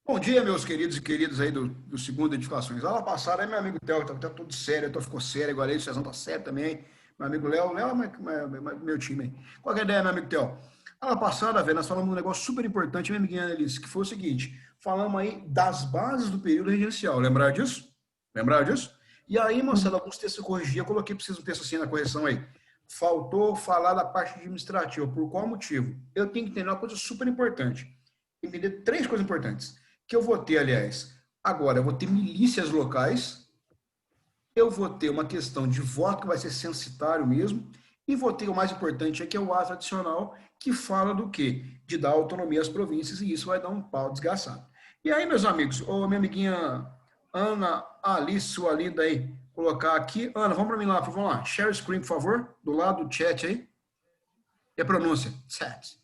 Bom dia, meus queridos e queridas aí do Segundo Edificações. Aula passada, aí meu amigo Theo tá tudo sério, então ficou sério, agora aí o Cezão tá sério também. Meu amigo Léo é meu time aí. Qual que é a ideia, meu amigo Theo? Aula passada, velho, nós falamos um negócio super importante, minha amiguinha Annelise, que foi o seguinte: falamos aí das bases do período regencial. Lembrar disso? Lembrar disso? E aí, moçada, alguns textos eu corrigi, eu coloquei para vocês um texto assim na correção aí. Faltou falar da parte administrativa. Por qual motivo? Eu tenho que entender uma coisa super importante. Entender três coisas importantes que eu vou ter, aliás. Agora, eu vou ter milícias locais, eu vou ter uma questão de voto que vai ser censitário mesmo, e vou ter o mais importante aqui, é o ato adicional, que fala do quê? De dar autonomia às províncias, e isso vai dar um pau desgraçado. E aí, meus amigos, ou minha amiguinha Ana Alice, sua linda aí, colocar aqui. Ana, vamos para mim lá, vamos lá. Share screen, por favor, do lado do chat aí. E a pronúncia? Chat.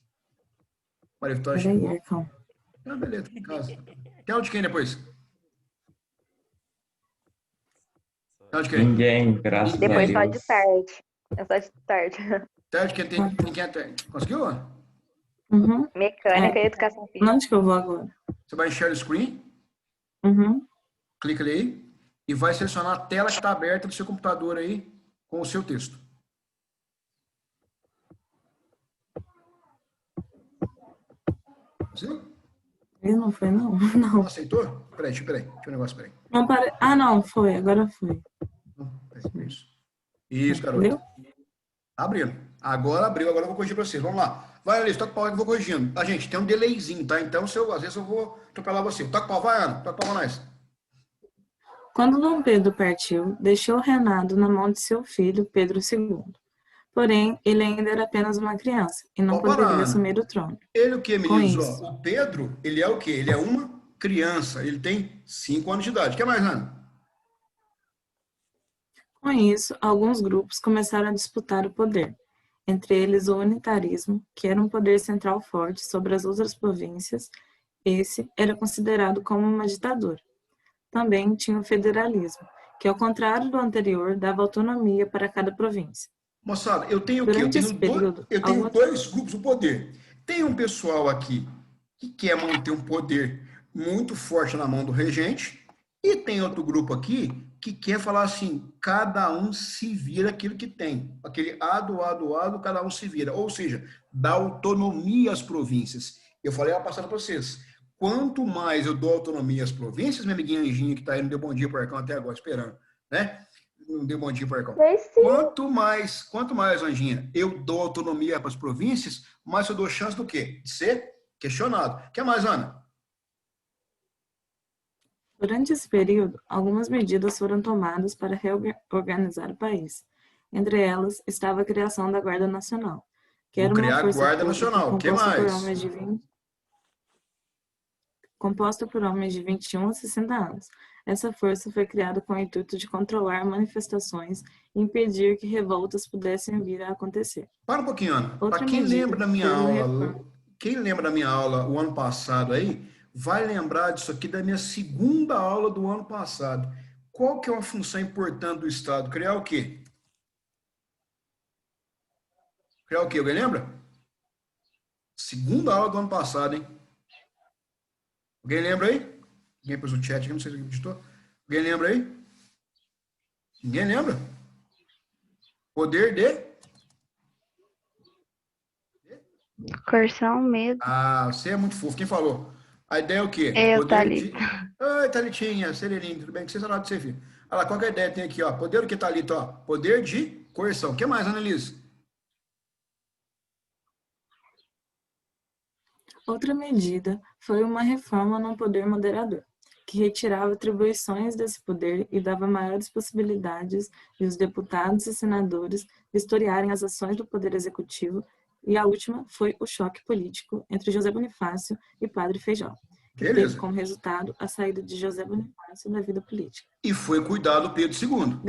Maria Vitória Peraí, chegou. Ercão. Ah, beleza, em casa. Tela de quem depois? Tela de quem? Ninguém, graças a Depois só de Deus. tarde. É só de tarde. Tela de quem tem. Quem é, conseguiu? Uhum. Mecânica e educação física. Onde que eu vou agora? Você vai em share screen, Uhum. clica ali e vai selecionar a tela que está aberta do seu computador aí com o seu texto. Conseguiu? Ele não foi, não? Não Não. aceitou? Peraí, deixa eu um negócio, peraí. Não pare... Ah, não, foi. Agora foi. Isso. Isso, garoto. Viu? Abrindo. Agora abriu, agora eu vou corrigir para vocês. Vamos lá. Vai, Alice, toca o pau que eu vou corrigindo. Tá, gente, tem um delayzinho, tá? Então, às vezes eu vou atropelar você. Toca o pau, vai, Ana. Toca o pau, nós. Quando Dom Pedro partiu, deixou o reinado na mão de seu filho, Pedro II. Porém, ele ainda era apenas uma criança e não poderia assumir o trono. Ele o que, Com meninos? isso, O Pedro, ele é o quê? Ele é uma criança. Ele tem 5 anos de idade. O que mais, Ana? Com isso, alguns grupos começaram a disputar o poder, entre eles o unitarismo, que era um poder central forte sobre as outras províncias. Esse era considerado como uma ditadura. Também tinha o federalismo, que, ao contrário do anterior, dava autonomia para cada província. Moçada, eu tenho o quê? Durante esse período, Eu tenho dois grupos do poder. Tem um pessoal aqui que quer manter um poder muito forte na mão do regente, e tem outro grupo aqui que quer falar assim, cada um se vira aquilo que tem. Aquele ado, cada um se vira. Ou seja, dá autonomia às províncias. Eu falei a passada para vocês. Quanto mais eu dou autonomia às províncias, minha amiguinha Anjinha, que está aí, não deu bom dia para o Arcão até agora, esperando, né? Não deu bom dia para o Arcão. Quanto mais, Anjinha, eu dou autonomia para as províncias, mais eu dou chance do quê? De ser questionado. O que mais, Ana? Durante esse período, algumas medidas foram tomadas para reorganizar o país. Entre elas estava a criação da Guarda Nacional, que era uma força Guarda pública Nacional. O que mais? Composta por homens de 21 a 60 anos. Essa força foi criada com o intuito de controlar manifestações e impedir que revoltas pudessem vir a acontecer. Para um pouquinho, Ana. Para quem lembra da minha aula o ano passado aí, vai lembrar disso aqui da minha segunda aula do ano passado. Qual que é uma função importante do Estado? Criar o quê? Criar o quê? Alguém lembra? Segunda aula do ano passado, hein? Alguém lembra aí? Ninguém pôs no chat aqui, não sei se alguém digitou. Alguém lembra aí? Ninguém lembra? Poder de? Coerção, medo. Ah, você é muito fofo. Quem falou? A ideia é o quê? Eu, Thalita. Oi, Thalitinha, Sereninho, tudo bem? Que você sabe de ser filho? Olha lá, qual que é a ideia? Tem aqui, ó. Poder do que, Thalita, ó? Poder de coerção. O que mais, Annelise? Outra medida foi uma reforma no poder moderador, que retirava atribuições desse poder e dava maiores possibilidades de os deputados e senadores vistoriarem as ações do poder executivo, e a última foi o choque político entre José Bonifácio e Padre Feijó, que teve como resultado a saída de José Bonifácio da vida política. E foi cuidado do Pedro II.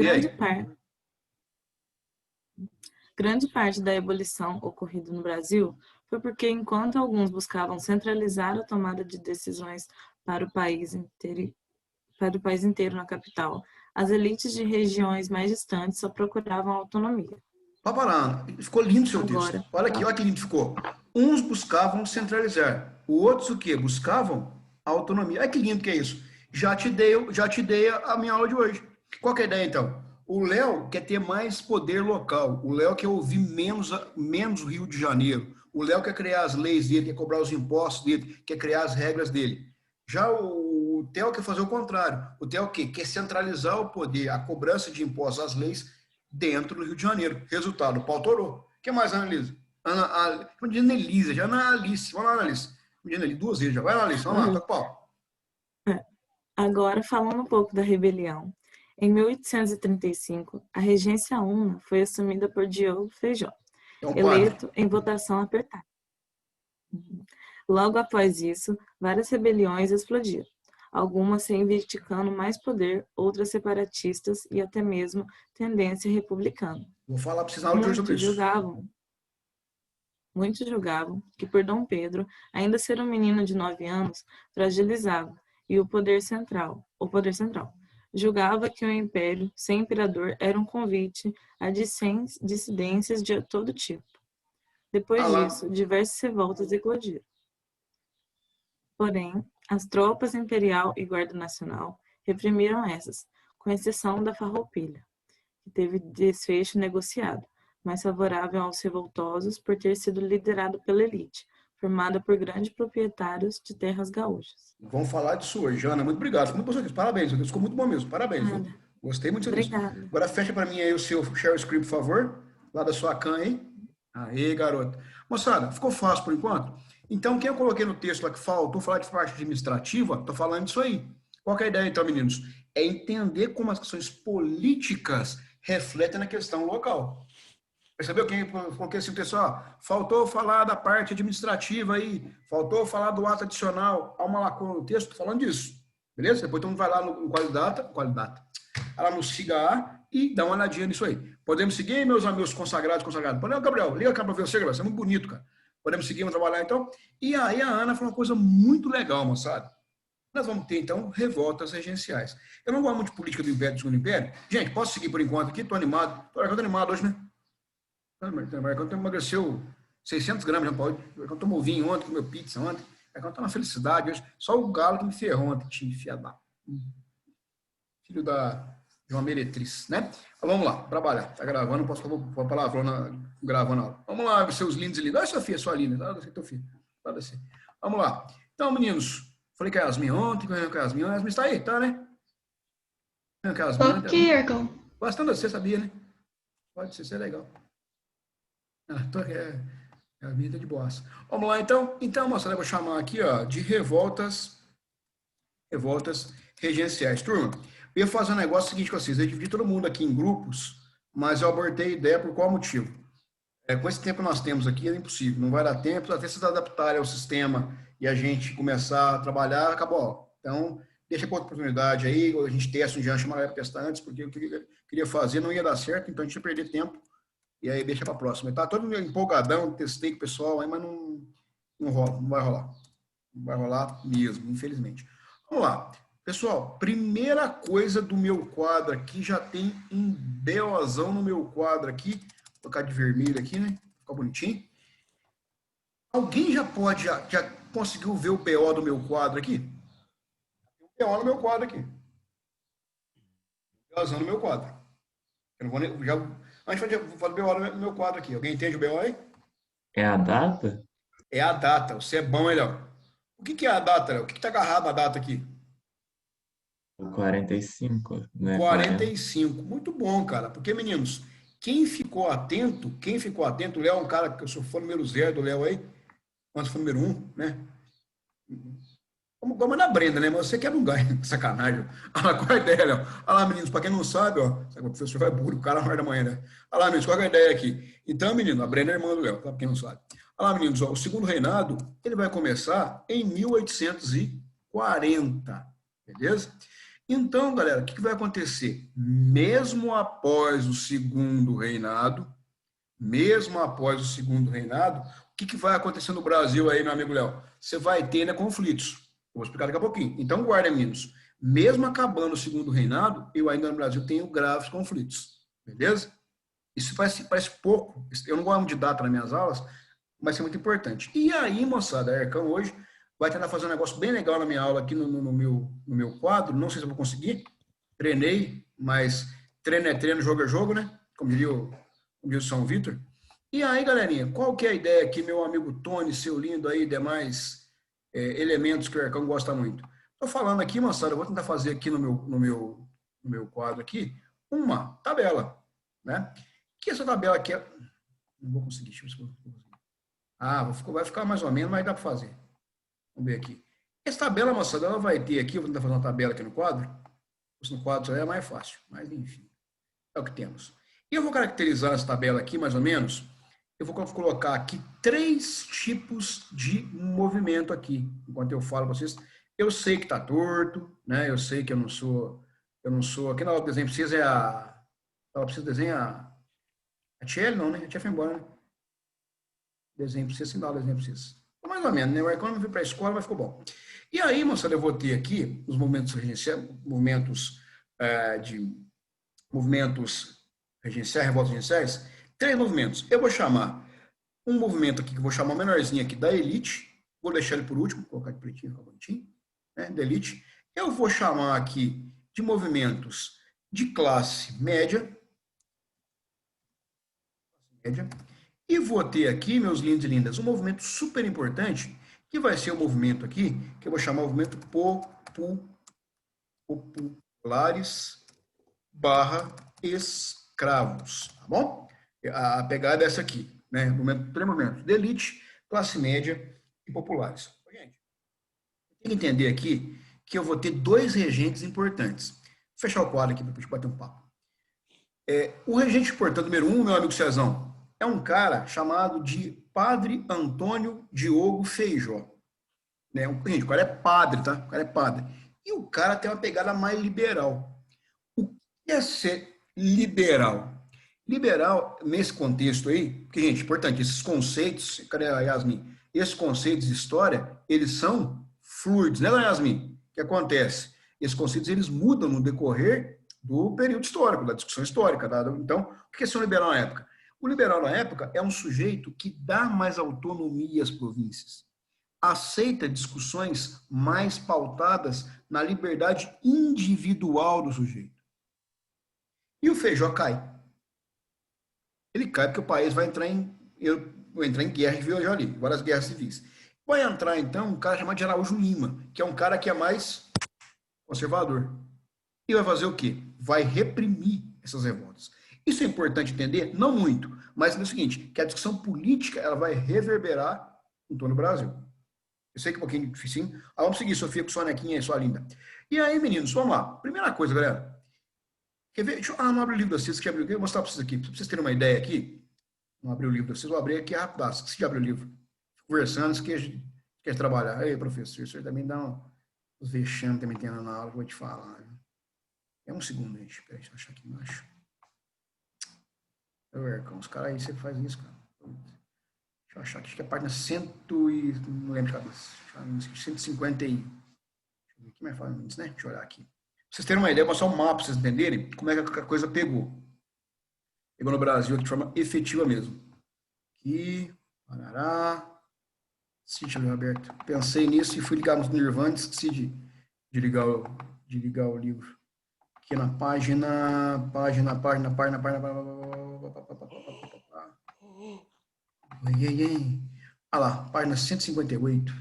Grande parte da ebulição ocorrida no Brasil foi porque, enquanto alguns buscavam centralizar a tomada de decisões para o país inteiro na capital, as elites de regiões mais distantes só procuravam autonomia. Paparana, ficou lindo o seu texto. Olha aqui, olha que lindo ficou. Uns buscavam centralizar, outros o quê? Buscavam autonomia. Olha que lindo que é isso. Já te dei a minha aula de hoje. Qual que é a ideia, então? O Léo quer ter mais poder local. O Léo quer ouvir menos o Rio de Janeiro. O Léo quer criar as leis dele, quer cobrar os impostos dele, quer criar as regras dele. Já o Theo quer fazer o contrário. O Theo quer centralizar o poder, a cobrança de impostos, as leis, dentro do Rio de Janeiro. Resultado, o pau torou. O que mais, Analisa? Anelisa, já Ana Alice. Vamos lá, Analice. Duas vezes já. Vai, Analice, vamos lá, toca o pau. Agora, falando um pouco da rebelião. Em 1835, a regência Una foi assumida por Diogo Feijó, eleito em votação apertada. Logo após isso, várias rebeliões explodiram, algumas reivindicando mais poder, outras separatistas e até mesmo tendência republicana. Vou falar para vocês na aula sobre isso. Muitos julgavam que por Dom Pedro, ainda ser um menino de 9 anos, fragilizava e o poder central, julgava que o império sem imperador era um convite a dissidências de todo tipo. Depois disso, diversas revoltas eclodiram. Porém, as tropas imperial e guarda nacional reprimiram essas, com exceção da Farroupilha, que teve desfecho negociado, mais favorável aos revoltosos por ter sido liderado pela elite, formada por grandes proprietários de terras gaúchas. Vamos falar disso hoje, Jana. Muito obrigado. Ficou muito bom, parabéns. Ficou muito bom mesmo. Parabéns. Gostei muito disso. Obrigada. Agora fecha para mim aí o seu share screen, por favor. Lá da sua can aí. Aê, garoto. Moçada, ficou fácil por enquanto? Então, quem eu coloquei no texto lá que faltou falar de parte administrativa, estou falando disso aí. Qual que é a ideia, então, meninos? É entender como as questões políticas refletem na questão local. Percebeu? Quem coloquei assim, pessoal, faltou falar da parte administrativa aí, faltou falar do ato adicional, há uma lacuna no texto, estou falando disso. Beleza? Depois todo mundo vai lá no Qualidata, vai lá no Siga e dá uma olhadinha nisso aí. Podemos seguir, meus amigos consagrados? Podemos, Gabriel? Liga a câmera para você, Gabriel, você é muito bonito, cara. Podemos seguir, vamos trabalhar então? E aí a Ana falou uma coisa muito legal, moçada. Nós vamos ter, então, revoltas regenciais. Eu não gosto muito de política do Império, do Segundo Império. Gente, posso seguir por enquanto aqui? Estou animado. Estou animado hoje, né? Quando emagreceu 600 gramas, quando tomou vinho ontem, comeu pizza ontem, quando tá na felicidade hoje, só o galo que me ferrou ontem, time fiadão. Filho de uma meretriz, né? Mas vamos lá, trabalhar. Tá gravando, não posso falar palavrão gravando a aula. Vamos lá, seus lindos e lindos. Olha, Sofia, sua linda. Olha, teu filho. Pode descer. Vamos lá. Então, meninos, falei com a Yasmin ontem, a Yasmin está aí, tá, né? Ok, Arcão. Bastante você, sabia, né? Pode ser legal. A minha tá de boas. Vamos lá, então. Então, moçada, eu vou chamar aqui, ó, de revoltas regenciais. Turma, eu ia fazer um negócio seguinte com vocês. Eu dividi todo mundo aqui em grupos, mas eu abortei a ideia por qual motivo? Com esse tempo que nós temos aqui, é impossível. Não vai dar tempo, até se adaptarem ao sistema e a gente começar a trabalhar, acabou. Então, deixa para outra oportunidade aí, a gente testa um dia, chamar para testar antes, porque eu queria fazer, não ia dar certo, então a gente ia perder tempo. E aí deixa para a próxima. Tá todo mundo empolgadão, testei com o pessoal, aí, mas não rola, não vai rolar. Não vai rolar mesmo, infelizmente. Vamos lá. Pessoal, primeira coisa do meu quadro aqui, já tem um BOzão no meu quadro aqui. Vou colocar de vermelho aqui, né? Ficar bonitinho. Alguém já conseguiu ver o BO do meu quadro aqui? Tem um BO no meu quadro aqui. BOzão no meu quadro. Eu não vou nem... Antes de falar do BO no meu quadro aqui. Alguém entende o BO aí? É a data? É a data. Você é bom, hein, Léo? O que é a data, Léo? O que está agarrado na data aqui? O 45, né? 45. Muito bom, cara. Porque, meninos, quem ficou atento, o Léo é um cara que eu sou fã número 0 do Léo aí, quando foi número 1, né? Como na Brenda, né? Mas você quer não ganha, sacanagem. Olha lá, qual a ideia, Léo? Olha lá, meninos, para quem não sabe, ó, o professor vai burro, o cara na hora da manhã, né? Olha lá, meninos, qual é a ideia aqui? Então, menino, a Brenda é irmã do Léo, para quem não sabe. Olha lá, meninos, ó, o segundo reinado, ele vai começar em 1840, beleza? Então, galera, o que vai acontecer? Mesmo após o segundo reinado, o que vai acontecer no Brasil aí, meu amigo Léo? Você vai ter, né, conflitos. Vou explicar daqui a pouquinho. Então, guarda, meninos. Mesmo acabando o segundo reinado, eu ainda no Brasil tenho graves conflitos. Beleza? Isso parece pouco. Eu não gosto de data nas minhas aulas, mas é muito importante. E aí, moçada, a Arcão hoje, vai tentar fazer um negócio bem legal na minha aula aqui no meu quadro. Não sei se eu vou conseguir. Treinei, mas treino é treino, jogo é jogo, né? Como diria o São Vitor. E aí, galerinha, qual que é a ideia aqui, meu amigo Tony, seu lindo aí, demais elementos que o Ercão gosta muito? Estou falando aqui, moçada, eu vou tentar fazer aqui no meu quadro aqui uma tabela, né? Que essa tabela aqui é... Não vou conseguir, deixa eu ver se eu vou conseguir. Ah, vai ficar mais ou menos, mas dá para fazer. Vamos ver aqui. Essa tabela, moçada, ela vai ter aqui, eu vou tentar fazer uma tabela aqui no quadro. No quadro é mais fácil, mas enfim, é o que temos. E eu vou caracterizar essa tabela aqui, mais ou menos. Eu vou colocar aqui 3 tipos de movimento aqui, enquanto eu falo para vocês. Eu sei que está torto, né? Eu sei que eu não sou. Aqui na aula de desenho precisa desenhar a Tchelle, não, né? A Tchelle foi embora, né? Desenho precisa, sim, desenho precisa. Mais ou menos, né? O Ercão não veio para a escola, mas ficou bom. E aí, moçada, eu vou ter aqui os movimentos regenciais, revoltas regenciais, 3 movimentos. Eu vou chamar um movimento aqui, que eu vou chamar menorzinho aqui da elite, vou deixar ele por último, vou colocar de pretinho, fica bonitinho, né, da elite. Eu vou chamar aqui de movimentos de classe média, e vou ter aqui, meus lindos e lindas, um movimento super importante, que vai ser o movimento aqui, que eu vou chamar o movimento populares / escravos, tá bom? A pegada é essa aqui, né? Três movimentos de elite, classe média e populares. Gente, tem que entender aqui que eu vou ter 2 regentes importantes. Vou fechar o quadro aqui para a gente bater um papo. O regente importante número 1, meu amigo Cezão, é um cara chamado de Padre Antônio Diogo Feijó. Né? Gente, o cara é padre, tá? O cara é padre. E o cara tem uma pegada mais liberal. O que é ser liberal? Liberal, nesse contexto aí, porque, gente, importante, esses conceitos, cadê a Yasmin? Esses conceitos de história, eles são fluidos, né, Yasmin? O que acontece? Esses conceitos, eles mudam no decorrer do período histórico, da discussão histórica. Então, o que é ser um liberal na época? O liberal na época é um sujeito que dá mais autonomia às províncias, aceita discussões mais pautadas na liberdade individual do sujeito. E o Feijó cai. Ele cai porque o país vai entrar em guerra, a gente viu já ali, várias guerras civis. Vai entrar, então, um cara chamado de Araújo Lima, que é um cara que é mais conservador. E vai fazer o quê? Vai reprimir essas revoltas. Isso é importante entender? Não muito, mas é o seguinte, que a discussão política ela vai reverberar em todo o Brasil. Eu sei que é um pouquinho difícil. Vamos seguir, Sofia, com sua nequinha e sua linda. E aí, meninos, vamos lá. Primeira coisa, galera. Quer ver? Não abre o livro da Cis, que eu vou mostrar para vocês aqui. Para vocês terem uma ideia aqui, não abrir o livro da Cis, vou abrir aqui rápido. Se abre o livro. Conversando, se quer trabalhar. Aí, professor, isso aí também dá uns vexames também tendo na aula, vou te falar. É um segundo, gente. Peraí, deixa eu achar aqui embaixo. Ercão, os caras aí, você faz isso, cara. Deixa eu achar aqui, acho que é a página 100 e... não lembro de cabeça. 150 e... Deixa eu ver aqui mais fácil, né? Deixa eu olhar aqui. Pra vocês terem uma ideia, vou mostrar um mapa, pra vocês entenderem como é que a coisa pegou. Pegou no Brasil de forma efetiva mesmo. Aqui, Parará. Deixa eu ver, Roberto. Pensei nisso e fui ligar no Nirvana, esqueci de ligar o livro. Aqui na página. Olha lá, página 158.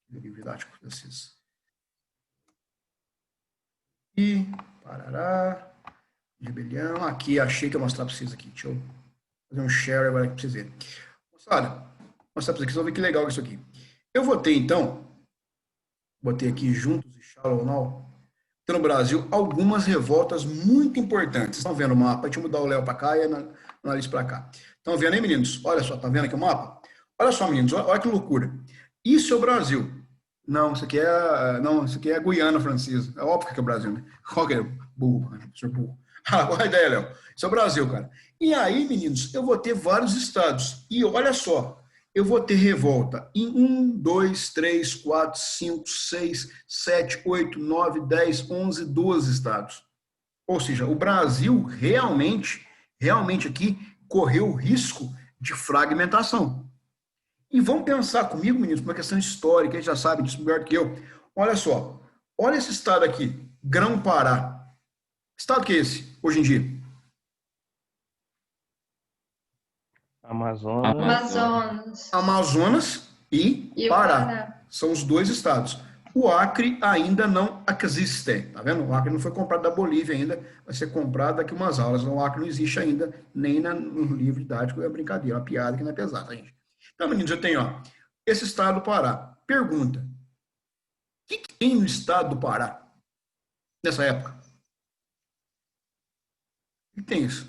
Livro didático de vocês. E, parará, rebelião. Aqui, achei que eu ia mostrar para vocês aqui. Deixa eu fazer um share agora aqui para vocês verem. Moçada, vou mostrar para vocês aqui, vocês vão ver que legal isso aqui. Eu votei, então, botei aqui juntos e Shallow Now, tem no Brasil algumas revoltas muito importantes. Vocês estão vendo o mapa? Deixa eu mudar o Léo para cá e a Annalise para cá. Estão vendo aí, meninos? Olha só, tá vendo aqui o mapa? Olha só, meninos, olha que loucura. Isso é o Brasil. Não, isso aqui é Guiana Francesa. É óbvio que é o Brasil, né? Qual que é? Burro, professor burro. Qual a ideia, Léo? Isso é o Brasil, cara. E aí, meninos, eu vou ter vários estados. E olha só, eu vou ter revolta em 1, 2, 3, 4, 5, 6, 7, 8, 9, 10, 11, 12 estados. Ou seja, o Brasil realmente aqui correu o risco de fragmentação. E vamos pensar comigo, meninos, uma questão histórica, a gente já sabe disso melhor do que eu. Olha só, olha esse estado aqui, Grão-Pará. Estado que é esse, hoje em dia? Amazonas. Amazonas. Amazonas e E o Pará. Pará. São os dois estados. O Acre ainda não existe, tá vendo? O Acre não foi comprado da Bolívia ainda, vai ser comprado daqui umas aulas. O Acre não existe ainda, nem no livro didático, é brincadeira, uma piada que não é pesada, tá, gente? Então, meninos, eu tenho, ó, esse estado do Pará. Pergunta, o que tem no estado do Pará nessa época? O que tem isso?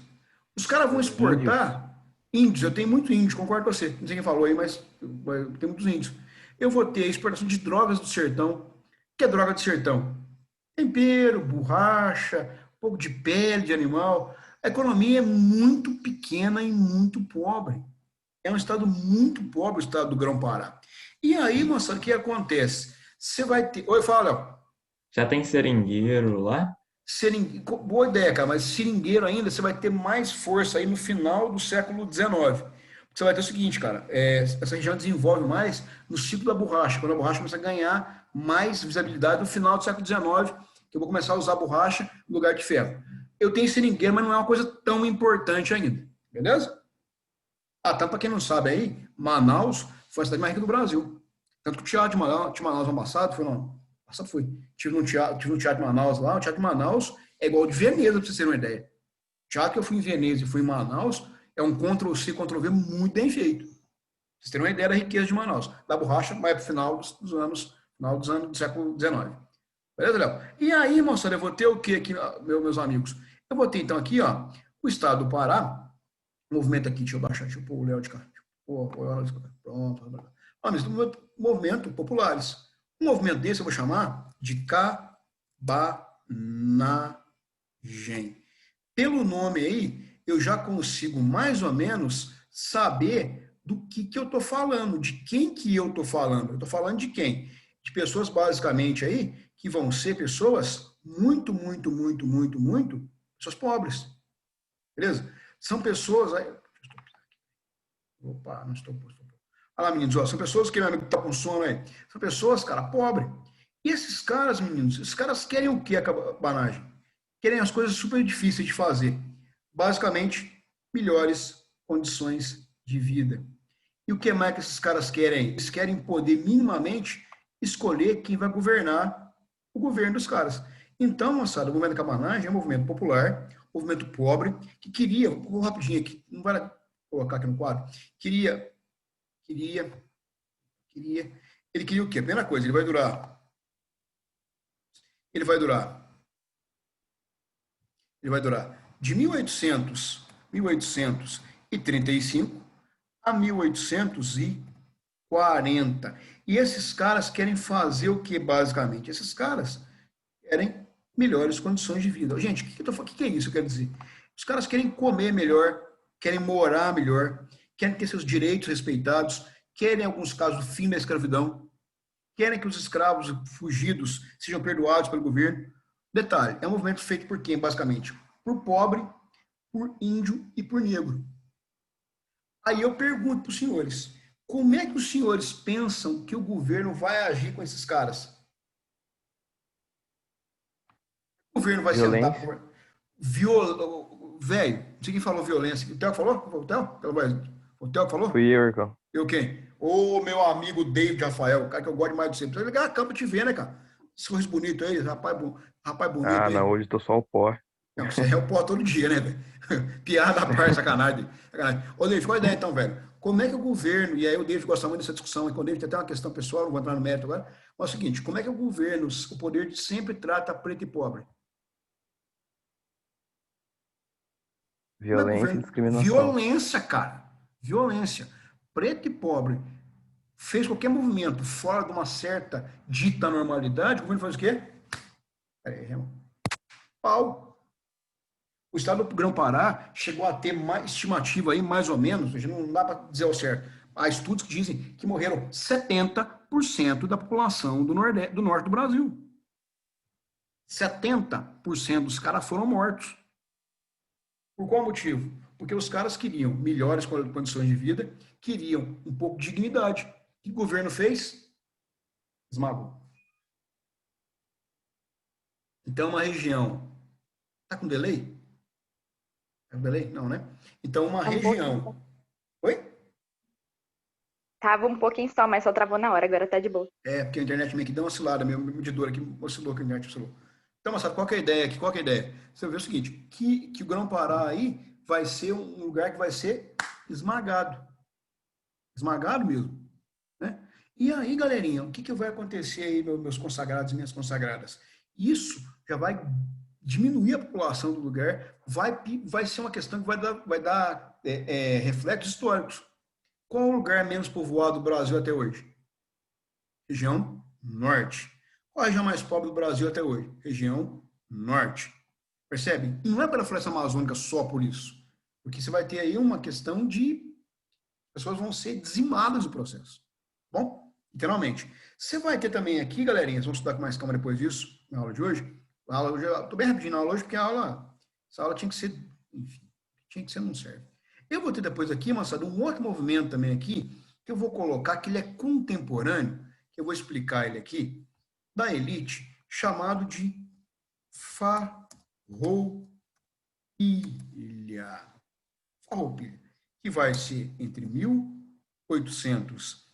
Os caras vão exportar índios, eu tenho muito índio, concordo com você, não sei quem falou aí, mas tem muitos índios. Eu vou ter a exportação de drogas do sertão. O que é droga do sertão? Tempero, borracha, um pouco de pele de animal. A economia é muito pequena e muito pobre. É um estado muito pobre, o estado do Grão-Pará. E aí, moça, o que acontece? Você vai ter... Oi, fala, Léo. Já tem seringueiro lá? Boa ideia, cara, mas seringueiro ainda você vai ter mais força aí no final do século XIX. Você vai ter o seguinte, cara, essa região desenvolve mais no ciclo da borracha, quando a borracha começa a ganhar mais visibilidade no final do século XIX, que eu vou começar a usar borracha no lugar de ferro. Eu tenho seringueiro, mas não é uma coisa tão importante ainda, beleza? Tanto para quem não sabe aí, Manaus foi a cidade mais rica do Brasil. Tanto que o Teatro de Manaus ano passado, tive no teatro de Manaus lá, o Teatro de Manaus é igual de Veneza, para vocês terem uma ideia. O teatro que eu fui em Veneza e fui em Manaus é um Ctrl-C, Ctrl-V muito bem feito. Vocês terem uma ideia da riqueza de Manaus. Da borracha, vai para o final dos anos do século XIX. Beleza, Léo? E aí, moçada, eu vou ter o que aqui, meus amigos? Eu vou ter, então, aqui, ó, o estado do Pará, movimento aqui, deixa eu baixar, deixa eu pôr o Léo de cá. Pronto. Mas movimento populares. Um movimento desse eu vou chamar de cabanagem. Pelo nome aí, eu já consigo mais ou menos saber do que eu estou falando, de quem que eu estou falando. Eu estou falando de quem? De pessoas basicamente aí que vão ser pessoas muito, pessoas pobres. Beleza? São pessoas... Opa, não estou... Olha lá, meninos, ó, são pessoas que meu amigo está com sono aí. São pessoas, cara, pobres. E esses caras, meninos, esses caras querem o que, a cabanagem? Querem as coisas super difíceis de fazer. Basicamente, melhores condições de vida. E o que mais que esses caras querem? Eles querem poder minimamente escolher quem vai governar o governo dos caras. Então, moçada, o movimento da cabanagem é um movimento popular, um movimento pobre, que queria, vou rapidinho aqui, não vai colocar aqui no quadro, ele queria o quê? A primeira coisa, ele vai durar de 1835 a 1840. E esses caras querem fazer o que, basicamente? Esses caras querem melhores condições de vida. Gente, o que é isso? Eu quero dizer, os caras querem comer melhor, querem morar melhor, querem ter seus direitos respeitados, querem, em alguns casos, o fim da escravidão, querem que os escravos fugidos sejam perdoados pelo governo. Detalhe, é um movimento feito por quem, basicamente? Por pobre, por índio e por negro. Aí eu pergunto para os senhores, como é que os senhores pensam que o governo vai agir com esses caras? O governo vai sentar... Velho, não sei quem falou violência. O Theo falou? O Theo falou? Fui eu, Ircão. Eu quem? Ô, meu amigo David Rafael, cara que eu gosto demais de você. Precisa ligar a câmera te ver, né, cara? Esse sorriso bonito aí, rapaz bonito. Ah, aí. não, hoje tô só o pó. Não, você é o pó todo dia, né, velho? Piada à parte, sacanagem. Ô, David, qual a ideia então, velho? Como é que o governo, e aí o David gosta muito dessa discussão, e com o David tem até uma questão pessoal, não vou entrar no mérito agora, mas é o seguinte, como é que o governo, o poder sempre trata preto e pobre? Violência e discriminação. Violência, cara. Violência. Preto e pobre fez qualquer movimento fora de uma certa dita normalidade, o governo faz o quê? Pau. O estado do Grão-Pará chegou a ter uma estimativa aí, mais ou menos, não dá para dizer ao certo. Há estudos que dizem que morreram 70% da população do norte do Brasil. 70% dos caras foram mortos. Por qual motivo? Porque os caras queriam melhores condições de vida, queriam um pouco de dignidade. O que o governo fez? Esmagou. Então, uma região... Está com delay? Está com delay? Não, né? Então, uma região... Oi? Tava um pouquinho só, mas só travou na hora, agora tá de boa. Porque a internet meio que deu uma oscilada, meu medidor aqui oscilou, que a internet oscilou. Então, moçada, qual que é a ideia aqui? Qual que é a ideia? Você vê o seguinte, que o Grão-Pará aí vai ser um lugar que vai ser esmagado. Esmagado mesmo. Né? E aí, galerinha, o que vai acontecer aí, meus consagrados e minhas consagradas? Isso já vai diminuir a população do lugar, vai ser uma questão que vai dar reflexos históricos. Qual é o lugar menos povoado do Brasil até hoje? Região Norte. Qual a região mais pobre do Brasil até hoje? Região Norte. Percebe? Não é pela floresta amazônica só por isso. Porque você vai ter aí uma questão de... pessoas vão ser dizimadas do processo. Bom? Literalmente. Você vai ter também aqui, galerinha, vamos estudar com mais calma depois disso, na aula de hoje. Estou bem rapidinho na aula hoje, porque essa aula tinha que ser... enfim, tinha que ser, não serve. Eu vou ter depois aqui, moçada, um outro movimento também aqui, que eu vou colocar, que ele é contemporâneo, que eu vou explicar ele aqui, da elite, chamado de farroupilha. Farroupilha, que vai ser entre 1800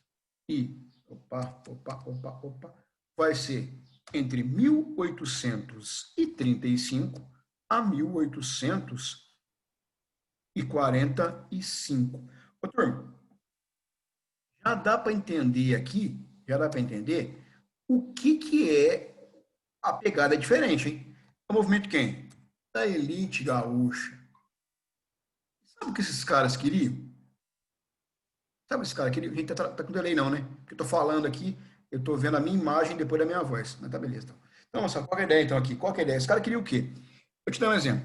e... vai ser entre 1835 a 1845. Ô, turma, já dá para entender aqui, o que é a pegada diferente, hein? É o movimento quem? Da elite gaúcha. Sabe o que esses caras queriam? Sabe o que esses caras queriam? A gente tá com delay não, né? Porque eu tô falando aqui, eu tô vendo a minha imagem depois da minha voz. Mas tá beleza. Então, nossa, qual é a ideia então aqui? Qual é a ideia? Esse cara queria o quê? Eu te dar um exemplo.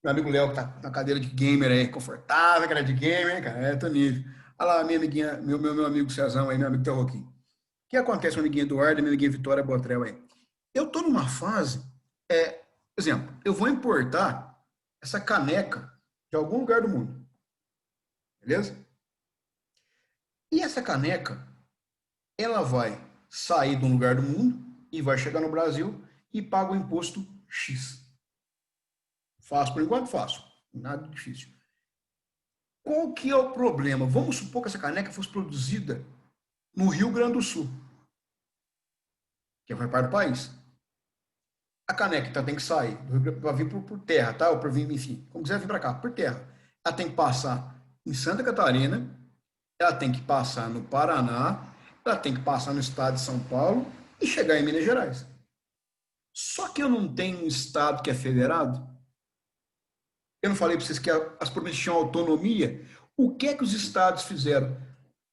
Meu amigo Léo, que tá na cadeira de gamer aí, confortável, cara de gamer, hein, cara? Tô nível. Olha lá, minha amiguinha, meu amigo Cezão aí, meu amigo Terroquinho. O que acontece, minha amiguinha Eduardo e minha amiguinha Vitória Botrel aí? Eu tô numa fase, por exemplo, eu vou importar essa caneca de algum lugar do mundo. Beleza? E essa caneca, ela vai sair de um lugar do mundo e vai chegar no Brasil e paga o imposto X. Faço por enquanto? Faço. Nada difícil. Qual que é o problema? Vamos supor que essa caneca fosse produzida no Rio Grande do Sul, que faz parte do país. A caneca então, tem que sair, vai vir por terra, tá? Ou por vir, enfim, como quiser vir para cá, por terra. Ela tem que passar em Santa Catarina, ela tem que passar no Paraná, ela tem que passar no estado de São Paulo e chegar em Minas Gerais. Só que eu não tenho um estado que é federado. Eu não falei para vocês que as províncias tinham autonomia? O que é que os estados fizeram?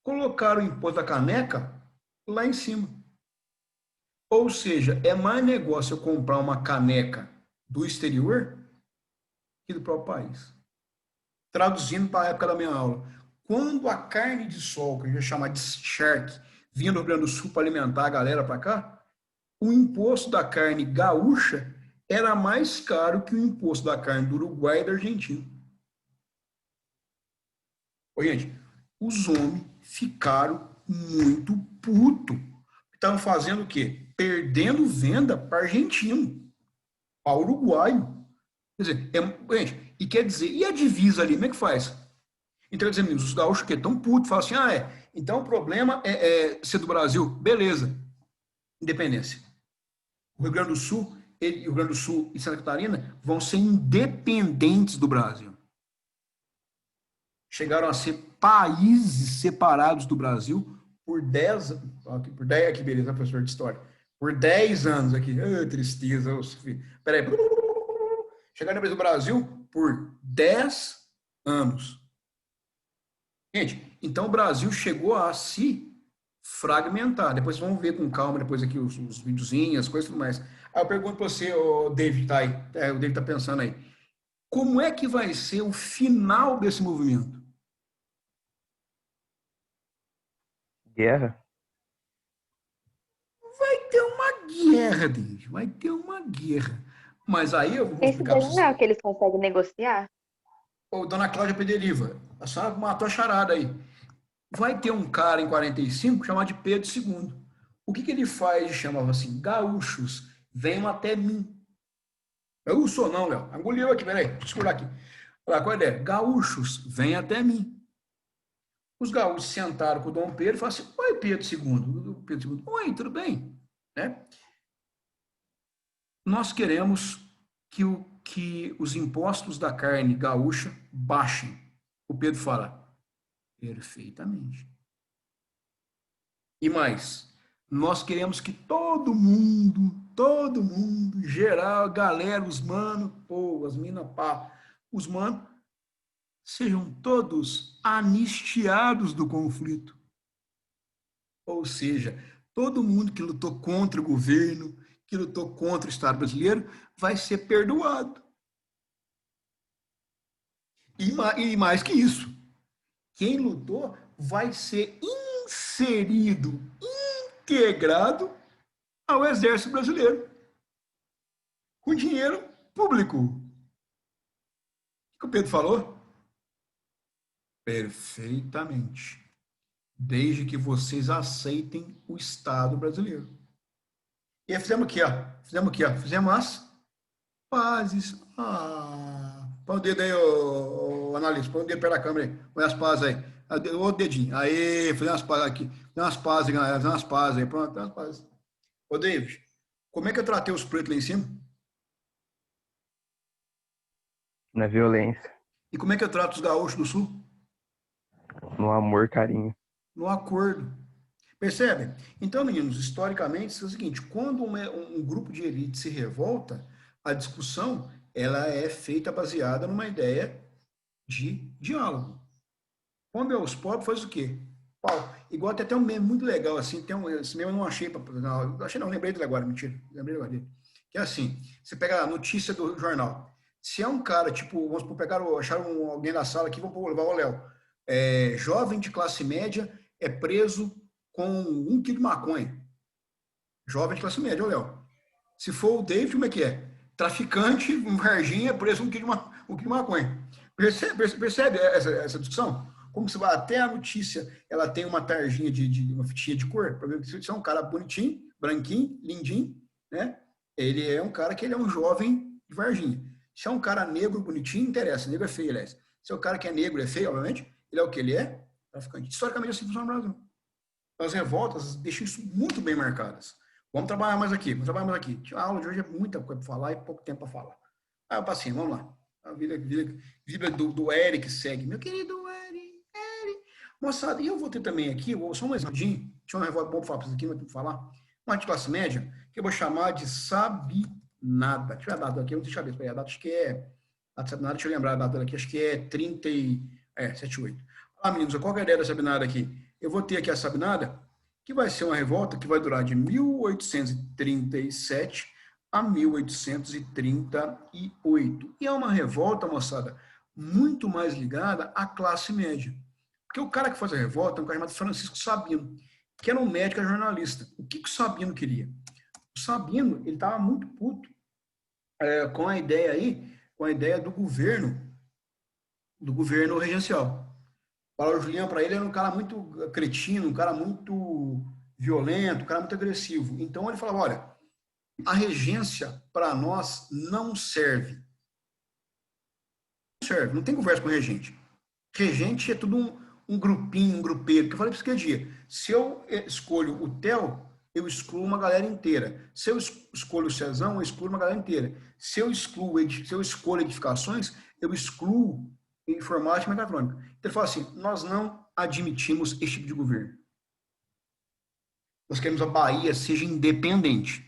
Colocaram o imposto da caneca lá em cima. Ou seja, é mais negócio eu comprar uma caneca do exterior que do próprio país. Traduzindo para a época da minha aula. Quando a carne de sol, que a gente chama de charque, vinha do Rio Grande do Sul para alimentar a galera para cá, o imposto da carne gaúcha era mais caro que o imposto da carne do Uruguai e da Argentina. Ô, gente, os homens ficaram muito putos. Estavam fazendo o quê? Perdendo venda para argentino, para uruguaio. Quer dizer, gente, e quer dizer, e a divisa ali, como é que faz? Então, quer dizer, os gaúchos que estão putos, falam assim, então o problema é ser do Brasil. Beleza, independência. O Rio Grande do Sul e Santa Catarina vão ser independentes do Brasil. Chegaram a ser países separados do Brasil por 10 aqui, beleza, professor de história. Por 10 anos aqui. Tristeza. Peraí. Chegaram no Brasil por 10 anos. Gente, então o Brasil chegou a se fragmentar. Depois vamos ver com calma, depois aqui os videozinhos, as coisas e tudo mais. Aí eu pergunto para você, o David tá aí, o David tá pensando aí, como é que vai ser o final desse movimento? Guerra? Vai ter uma guerra, David, vai ter uma guerra. Mas aí eu vou Esse explicar daí para não vocês. é o que eles conseguem negociar? Ô, dona Cláudia Pederiva, a senhora matou a charada aí. vai ter um cara em 45 chamado de Pedro II. O que ele faz? Ele chamava assim, gaúchos, venham até mim. Eu sou não, Léo. Engoliu aqui, peraí, deixa eu segurar aqui. Olha lá, qual é a ideia? Gaúchos, venham até mim. Os gaúchos sentaram com o Dom Pedro e falaram assim, oi, Pedro II. Pedro II, oi, tudo bem? Né? Nós queremos que os impostos da carne gaúcha baixem. O Pedro fala, perfeitamente. E mais, nós queremos que todo mundo, geral, galera, os mano, pô, as mina, pá, os mano, sejam todos anistiados do conflito. Ou seja, todo mundo que lutou contra o governo, que lutou contra o Estado brasileiro, vai ser perdoado. E mais que isso, quem lutou vai ser inserido, integrado ao Exército Brasileiro, com dinheiro público. O que o Pedro falou? Perfeitamente. Desde que vocês aceitem o Estado brasileiro. E aí fizemos aqui, ó. Fizemos as pazes. Põe o dedo aí, ô analista. Põe o dedo perto da câmera aí. Põe as pazes aí. O dedinho. Aí, fizemos as pazes aqui. Fizemos as pazes, galera. Fizemos as pazes aí. Pronto, fizemos as pazes. Ô, David, como é que eu tratei os pretos lá em cima? Na violência, E como é que eu trato os gaúchos do sul? no amor, carinho. No acordo. Percebe? Então, meninos, historicamente, é o seguinte, quando um grupo de elite se revolta, a discussão ela é feita baseada numa ideia de diálogo. Quando é os pobres, faz o quê? Pau. Igual tem até um meme muito legal, assim, esse meme eu não achei, lembrei dele agora, mentira, lembrei agora dele. Que é assim, você pega a notícia do jornal, se é um cara, tipo, vamos supor, acharam alguém na sala aqui, vou levar o Léo, jovem de classe média é preso com 1 quilo de maconha. Jovem de classe média, ô Léo. Se for o David, como é que é? Traficante, um Varginha, preso 1 quilo de maconha. Percebe essa discussão? Como se vai até a notícia, ela tem uma tarjinha uma fitinha de cor, para ver se é um cara bonitinho, branquinho, lindinho, né? Ele é um cara que ele é um jovem de Varginha. Se é um cara negro, bonitinho, interessa. Negro é feio, aliás. Se é o cara que é negro, é feio, obviamente, ele é o que? Ele é traficante. Historicamente, assim funciona no Brasil. As revoltas deixam isso muito bem marcadas. Vamos trabalhar mais aqui. A aula de hoje é muita coisa para falar e pouco tempo para falar. Eu passei, vamos lá. A vida do Eric segue. Meu querido Eric. Moçada, e eu vou ter também aqui, só um exemplinho, tinha uma revolta boa para falar para vocês aqui, mas falar. Uma de classe média, que eu vou chamar de Sabinada. Deixa eu ver a data aqui, eu não tenho cabeça. A data acho que é. A Sabinada, deixa eu lembrar a data aqui, acho que é 78. Ah, meninos, qual é a ideia da Sabinada aqui? Eu vou ter aqui a Sabinada, que vai ser uma revolta que vai durar de 1837 a 1838. E é uma revolta, moçada, muito mais ligada à classe média. Porque o cara que faz a revolta é um cara chamado Francisco Sabino, que era um médico e jornalista. O que o Sabino queria? O Sabino, ele estava muito puto com a ideia do governo regencial. Paulo Julião, para ele, era um cara muito cretino, um cara muito violento, um cara muito agressivo. Então, ele falava, olha, a regência, para nós, não serve. Não serve, não tem conversa com regente. Regente é tudo um grupinho, um grupeiro, que eu falei para você que dia. Se eu escolho o Theo, eu excluo uma galera inteira. Se eu escolho o Cezão, eu excluo uma galera inteira. Se eu escolho edificações, eu excluo informática e mecatrônica. Então ele fala assim, nós não admitimos esse tipo de governo. Nós queremos a Bahia seja independente.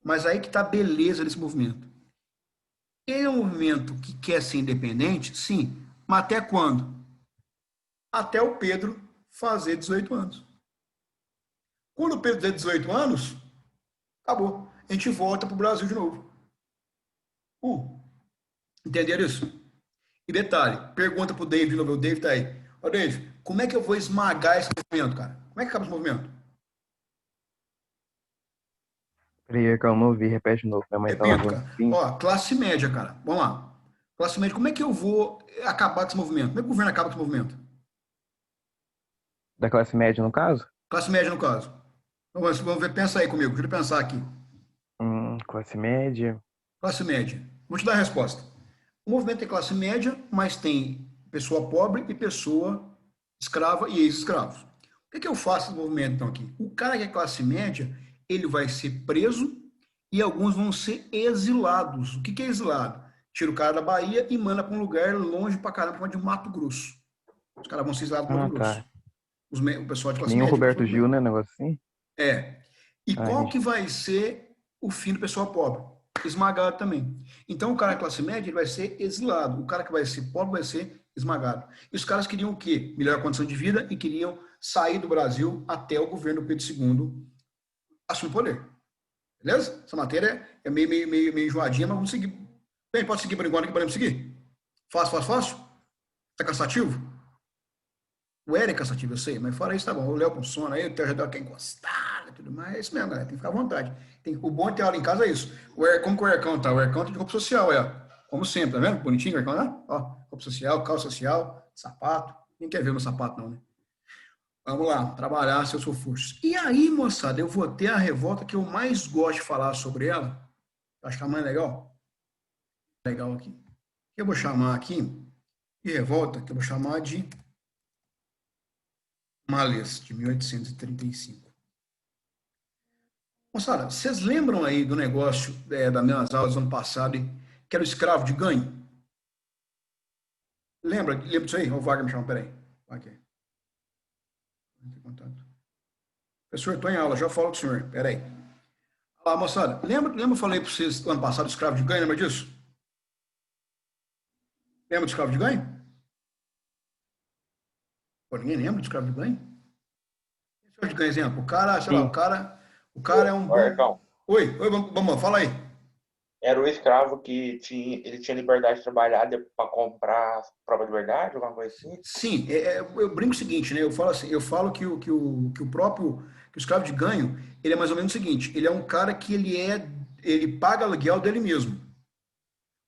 Mas aí que está a beleza desse movimento. Ele é um movimento que quer ser independente, sim, mas até quando? Até o Pedro fazer 18 anos. Quando o Pedro fizer 18 anos, acabou. A gente volta para o Brasil de novo. Entenderam isso? E detalhe, pergunta para o David, o David está aí. Ô, David, como é que eu vou esmagar esse movimento, cara? Como é que acaba esse movimento? Peraí, que eu não ouvi, repete de novo. Minha mãe tá Repito, lavando. cara. Ó, classe média, cara. Vamos lá. Classe média, como é que eu vou acabar com esse movimento? Como é que o governo acaba com esse movimento? Da classe média, no caso? Classe média, no caso. Então, vamos ver, pensa aí comigo, deixa eu pensar aqui. Classe média. Classe média. Vou te dar a resposta. O movimento é classe média, mas tem pessoa pobre e pessoa escrava e ex-escravos. O que eu faço no movimento, então, aqui? O cara que é classe média, ele vai ser preso e alguns vão ser exilados. O que é exilado? Tira o cara da Bahia e manda para um lugar longe pra caramba, de Mato Grosso. Os caras vão ser exilados para Mato Grosso. Tá. O pessoal de classe Nem o média. Roberto Gil, né? Negócio assim. É. E qual entendi. que vai ser o fim do pessoal pobre? Esmagado também. Então, o cara da classe média, ele vai ser exilado. O cara que vai ser pobre vai ser esmagado. E os caras queriam o quê? Melhor condição de vida e queriam sair do Brasil até o governo Pedro II assumir o poder. Beleza? Essa matéria é meio enjoadinha, mas vamos seguir. Bem, pode seguir por enquanto, que podemos seguir? Fácil? Tá cansativo? O Eric é cansativo, eu sei, mas fora isso, tá bom. O Léo com sono aí, o Theo já deu aquela encostada e tudo mais. É isso mesmo, galera. Tem que ficar à vontade. O bom de ter aula em casa é isso. Como que o Ercão tá? O Ercão tá de roupa social, como sempre, tá vendo? Bonitinho o Ercão, né? Ó, roupa social, calça social, sapato. Ninguém quer ver meu sapato, não, né? Vamos lá, trabalhar seus reforços. E aí, moçada, eu vou ter a revolta que eu mais gosto de falar sobre ela. Acho que é a mais legal. Legal aqui. Eu vou chamar aqui de revolta, que eu vou chamar de Malês, de 1835. Moçada, vocês lembram aí do negócio das minhas aulas do ano passado, que era o escravo de ganho? Lembra disso aí? O Wagner me chama, peraí. Aqui. Professor, estou em aula, já falo com o senhor, peraí. Olá, moçada, lembra que eu falei para vocês do ano passado do escravo de ganho, lembra disso? Lembra do escravo de ganho? Pô, ninguém lembra do escravo de ganho? Escravo de ganho, exemplo, o cara, sei lá, o cara é um bom... Oi, vamos, fala aí. Era o escravo que ele tinha liberdade de trabalhar para comprar prova de verdade, alguma coisa assim? Sim, eu brinco o seguinte, né? Eu falo que o escravo de ganho, ele é mais ou menos o seguinte, ele é um cara que ele paga aluguel dele mesmo.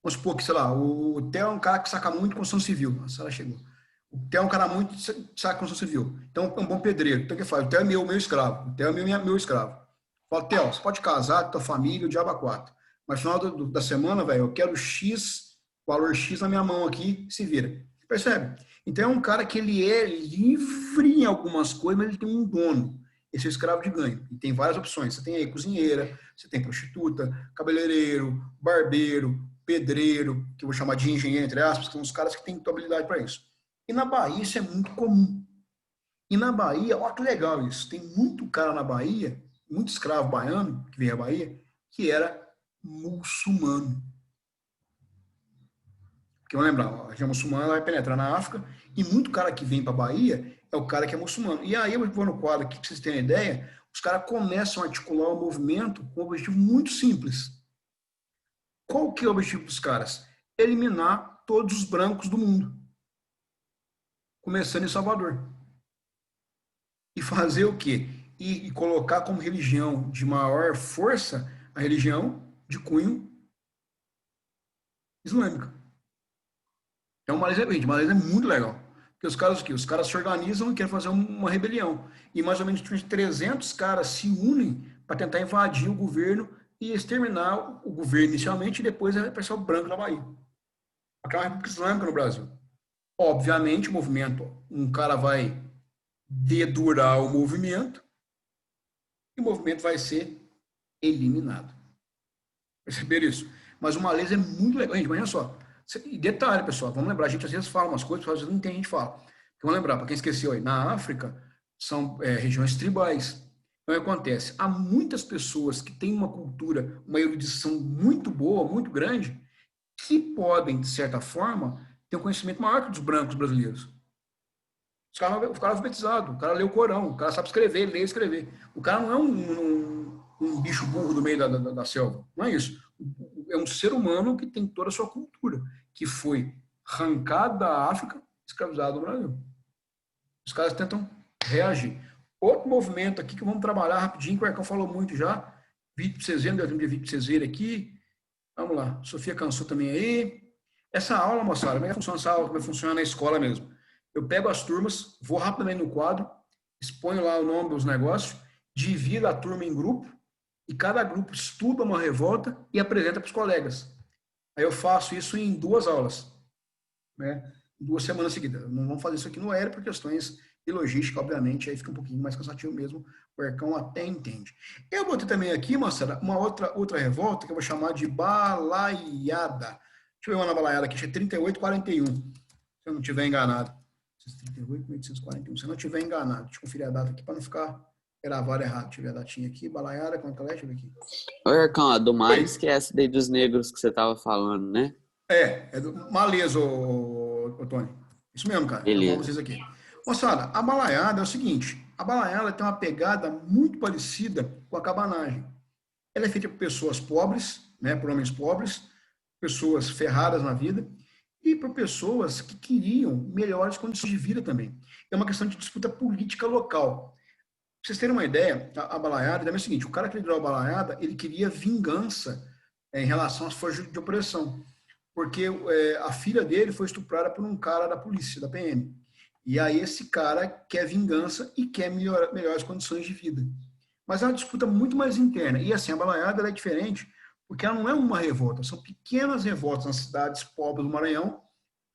Vamos supor que, sei lá, o Theo é um cara que saca muito construção civil. Nossa, ela chegou. O Theo é um cara muito que saca construção civil. Então, é um bom pedreiro. Então, o que faz? O Theo é meu escravo. O Theo é meu escravo. Fala, Theo, você pode casar com tua família, o diabo a quatro. Mas no final da semana, velho, eu quero X, valor X na minha mão aqui, se vira. Percebe? Então é um cara que ele é livre em algumas coisas, mas ele tem um dono. Esse é o escravo de ganho. E tem várias opções. Você tem aí cozinheira, você tem prostituta, cabeleireiro, barbeiro, pedreiro, que eu vou chamar de engenheiro, entre aspas, que são os caras que têm habilidade para isso. E na Bahia isso é muito comum. E na Bahia, olha que legal isso, tem muito cara na Bahia, muito escravo baiano, que veio à Bahia, que era muçulmano. Porque vamos lembrar, a região muçulmana vai penetrar na África e muito cara que vem para a Bahia é o cara que é muçulmano. E aí eu vou no quadro aqui para vocês terem ideia, os caras começam a articular um movimento com um objetivo muito simples. Qual que é o objetivo dos caras? Eliminar todos os brancos do mundo. Começando em Salvador. E fazer o quê? E colocar como religião de maior força a religião de cunho islâmica. Então, o Malês é muito legal. Porque os caras se organizam e querem fazer uma rebelião. E mais ou menos 300 caras se unem para tentar invadir o governo e exterminar o governo inicialmente e depois a repressão branca da Bahia. Aquela República Islâmica no Brasil. Obviamente, o movimento, um cara vai dedurar o movimento e o movimento vai ser eliminado. Perceberam isso? Mas o Malês é muito legal. Gente, imagina só. E detalhe, pessoal, vamos lembrar, a gente às vezes fala umas coisas, às vezes não tem, a gente fala. Vamos lembrar, para quem esqueceu aí, na África são regiões tribais. Então, o que acontece? Há muitas pessoas que têm uma cultura, uma erudição muito boa, muito grande, que podem, de certa forma, ter um conhecimento maior que os brancos brasileiros. O cara é alfabetizado, o cara lê o Corão, o cara sabe escrever, ler e escrever. O cara não é um bicho burro do meio da selva. Não é isso. É um ser humano que tem toda a sua cultura, que foi arrancado da África, escravizado no Brasil. Os caras tentam reagir. Outro movimento aqui que vamos trabalhar rapidinho, que o Ercão falou muito já. Vítor Cezeno, deu um de Vítor Cezeno aqui. Vamos lá. Sofia cansou também aí. Essa aula, moçada, como é que funciona essa aula? Como é que funciona na escola mesmo? Eu pego as turmas, vou rapidamente no quadro exponho lá o nome dos negócios, divido a turma em grupo, e cada grupo estuda uma revolta e apresenta para os colegas. Aí eu faço isso em 2 aulas, né? 2 semanas seguidas. Não vamos fazer isso aqui no aéreo por questões de logística, obviamente, aí fica um pouquinho mais cansativo mesmo, o Ercão até entende. Eu botei também aqui, moçada, uma outra revolta que eu vou chamar de balaiada. Deixa eu ver uma na balaiada aqui, é 3841, se eu não estiver enganado. 38.841, se eu não estiver enganado. Deixa eu conferir a data aqui para não ficar gravado errado. Deixa eu ver a datinha aqui, balaiada, quanto é? Deixa eu ver aqui. Ô, Ercão, a do Miles, que é essa daí dos negros que você tava falando, né? É do Maleza, ô Tony. Isso mesmo, cara. Beleza. Eu vou vocês aqui. Moçada, a balaiada é o seguinte, a balaiada tem uma pegada muito parecida com a cabanagem. Ela é feita por pessoas pobres, né, por homens pobres, pessoas ferradas na vida, e por pessoas que queriam melhores condições de vida também. É uma questão de disputa política local. Pra vocês terem uma ideia, a balaiada é o seguinte, o cara que liderou a balaiada, ele queria vingança em relação às forças de opressão, porque a filha dele foi estuprada por um cara da polícia, da PM. E aí esse cara quer vingança e quer melhores condições de vida. Mas é uma disputa muito mais interna. E assim, a balaiada ela é diferente, porque ela não é uma revolta, são pequenas revoltas nas cidades pobres do Maranhão.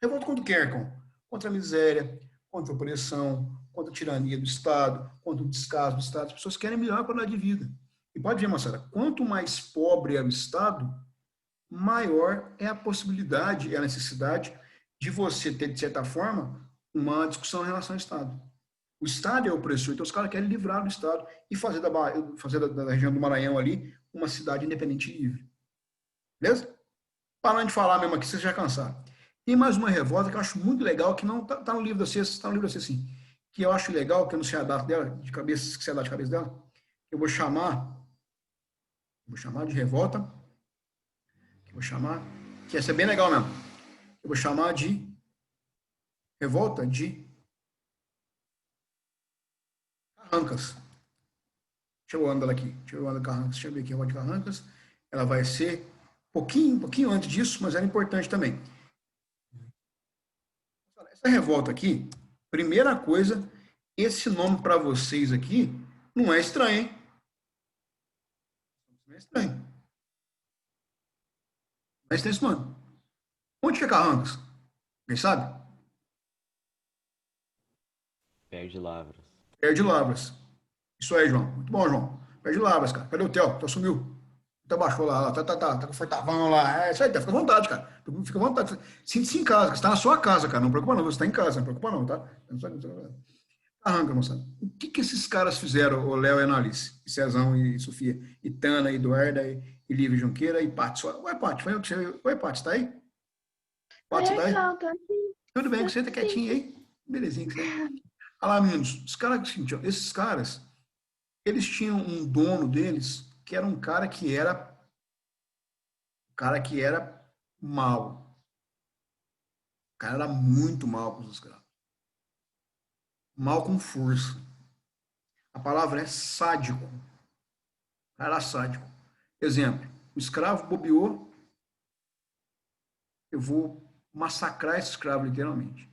Revolta contra o que, Ercão? Contra a miséria, contra a opressão, contra a tirania do Estado, contra o descaso do Estado. As pessoas querem melhor qualidade de vida. E pode ver, moçada, quanto mais pobre é o Estado, maior é a possibilidade, é a necessidade de você ter, de certa forma, uma discussão em relação ao Estado. O Estado é opressor, então os caras querem livrar do Estado e fazer da região do Maranhão ali uma cidade independente e livre. Beleza? Parando de falar mesmo aqui, vocês já cansaram. Tem mais uma revolta que eu acho muito legal, que não tá no livro da CES, tá no livro da CES sim, que eu acho legal, que eu não sei a data dela, de cabeça, esqueci a data de cabeça dela, eu vou chamar de revolta, que essa é bem legal mesmo, eu vou chamar de revolta de Carrancas. Deixa eu andar aqui. Deixa eu andar Carrancas. Deixa eu ver aqui a revolta de Carrancas. Ela vai ser um pouquinho antes disso, mas era importante também. Essa revolta aqui, primeira coisa, esse nome para vocês aqui não é estranho, hein? Não é estranho. Não é estranho esse nome. Onde que é Carrancas? Quem sabe? Perde Lavras. Perde Lavras. Isso aí, João. Muito bom, João. Perde Lavras, cara. Cadê o Theo? Theo sumiu. Até baixou lá. Tá confortável lá. É isso aí, fica à vontade, cara. Fica à vontade. Sinta-se em casa, você está na sua casa, cara. Não preocupa não, você está em casa, não preocupa não, tá? Arranca, moçada. O que esses caras fizeram, o Léo e a Analice? E Cezão e Sofia? E Tana, e Eduarda, e Lívia Junqueira, e Paty. Oi, Paty, foi eu que você... Oi, Paty, tá aí? Paty, você tá aí? Não, tô aqui. Tudo bem, você tá quietinho aí? Belezinha que você tá. Olha lá, meninos, esses caras, eles tinham um dono deles, que era um cara que era mal. O cara era muito mal com os escravos. Mal com força. A palavra é sádico. O cara era sádico. Exemplo, o escravo bobeou, eu vou massacrar esse escravo, literalmente.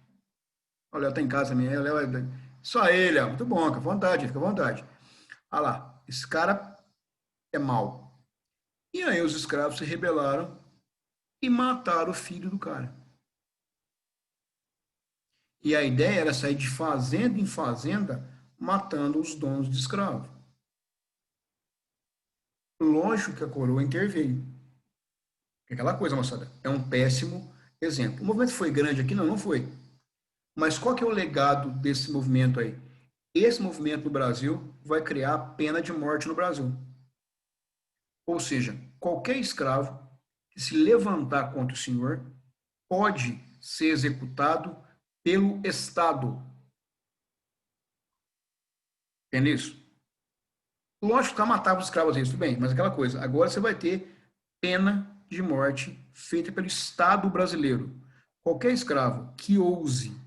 O Léo tá em casa também. O Léo só ele, Léo. Muito bom, fica à vontade, fica à vontade. Olha lá, esse cara é mau. E aí os escravos se rebelaram e mataram o filho do cara. E a ideia era sair de fazenda em fazenda matando os donos de escravo. Lógico que a coroa interveio. Aquela coisa, moçada, é um péssimo exemplo. O movimento foi grande aqui? Não, não foi. Mas qual que é o legado desse movimento aí? Esse movimento no Brasil vai criar pena de morte no Brasil. Ou seja, qualquer escravo que se levantar contra o senhor pode ser executado pelo Estado. Entende isso? Lógico que matava os escravos aí, tudo bem, mas aquela coisa, agora você vai ter pena de morte feita pelo Estado brasileiro. Qualquer escravo que ouse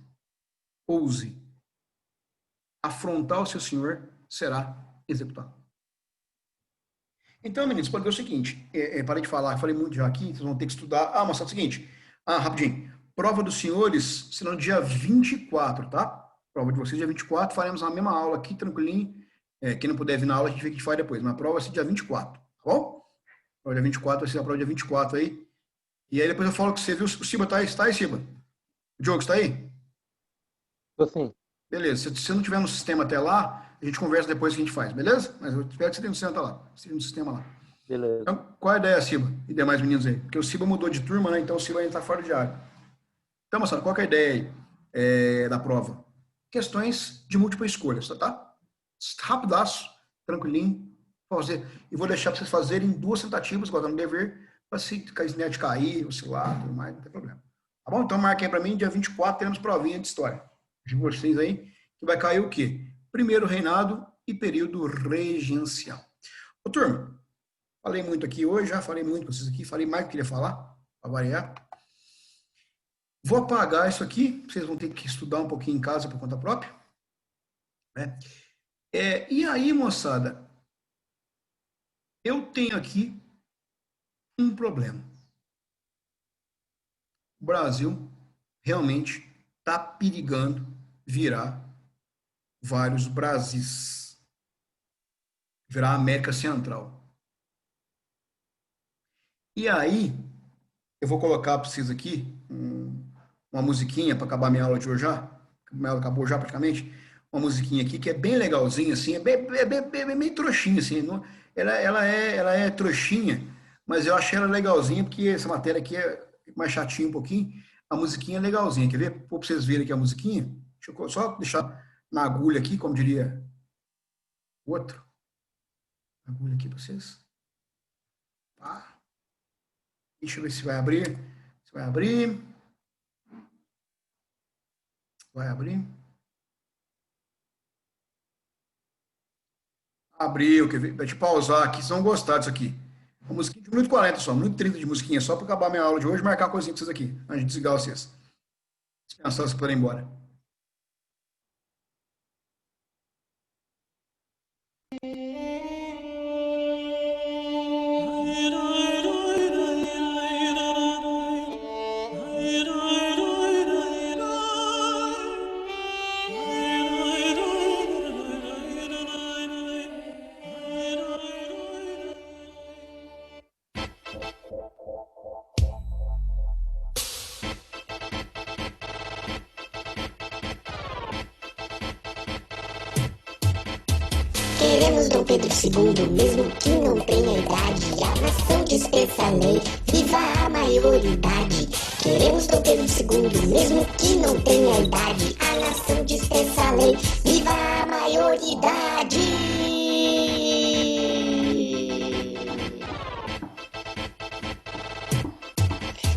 afrontar o seu senhor será executado. Então, meninos, pode ver o seguinte, parei de falar, falei muito já aqui, vocês vão ter que estudar. Mas é o seguinte, rapidinho, prova dos senhores será no dia 24, tá? Prova de vocês dia 24, faremos a mesma aula aqui, tranquilinho. Quem não puder vir na aula, a gente vê que a gente faz depois. Mas a prova vai ser dia 24, tá bom? Prova dia 24, vai ser a prova dia 24 aí. E aí depois eu falo que você viu, o Ciba tá aí, Ciba? O Diogo, está aí? Tô sim. Beleza, se você não tiver no sistema até lá, a gente conversa depois o que a gente faz, beleza? Mas eu espero que você tenha no sistema até lá. Você tenha no sistema lá. Beleza. Então, qual a ideia, Ciba? E demais meninos aí? Porque o Ciba mudou de turma, né? Então o Ciba ainda tá fora de área. Então, moçada, qual que é a ideia aí da prova? Questões de múltipla escolha, tá? Rapidaço, tranquilinho. Fazer. E vou deixar para vocês fazerem 2 tentativas, igual no dever, para se a de cair, oscilar, tudo mais, não tem problema. Tá bom? Então marquem para mim, dia 24, teremos provinha de história. De vocês aí, que vai cair o quê? Primeiro reinado e período regencial. Ô, turma, falei muito aqui hoje, já falei muito com vocês aqui, falei mais do que queria falar, para variar. Vou apagar isso aqui, vocês vão ter que estudar um pouquinho em casa por conta própria. Né? E aí, moçada, eu tenho aqui um problema. O Brasil realmente está perigando virar vários Brasis, virar a América Central. E aí, eu vou colocar para vocês aqui uma musiquinha para acabar minha aula de hoje já. Minha aula acabou já praticamente. Uma musiquinha aqui que é bem legalzinha, assim, é meio trouxinha, assim. Não, ela é trouxinha, mas eu achei ela legalzinha porque essa matéria aqui é mais chatinha um pouquinho. A musiquinha é legalzinha. Quer ver? Para vocês verem aqui a musiquinha. Deixa eu só deixar na agulha aqui, como diria o outro. Agulha aqui para vocês. Tá. Deixa eu ver se vai abrir. Se vai abrir. Vai abrir. Abriu. Quer ver? Vai te pausar aqui. Vocês vão gostar disso aqui. Uma musiquinha de 1 minuto e 40 só. 1 minuto e 30 de musiquinha. Só para acabar minha aula de hoje e marcar uma coisinha para vocês aqui. Antes de desligar vocês. Descansar se forem embora. Queremos Dom Pedro II, mesmo que não tenha idade. A nação dispensa a lei, viva a maioridade. Queremos Dom Pedro II, mesmo que não tenha idade. A nação dispensa a lei, viva a maioridade.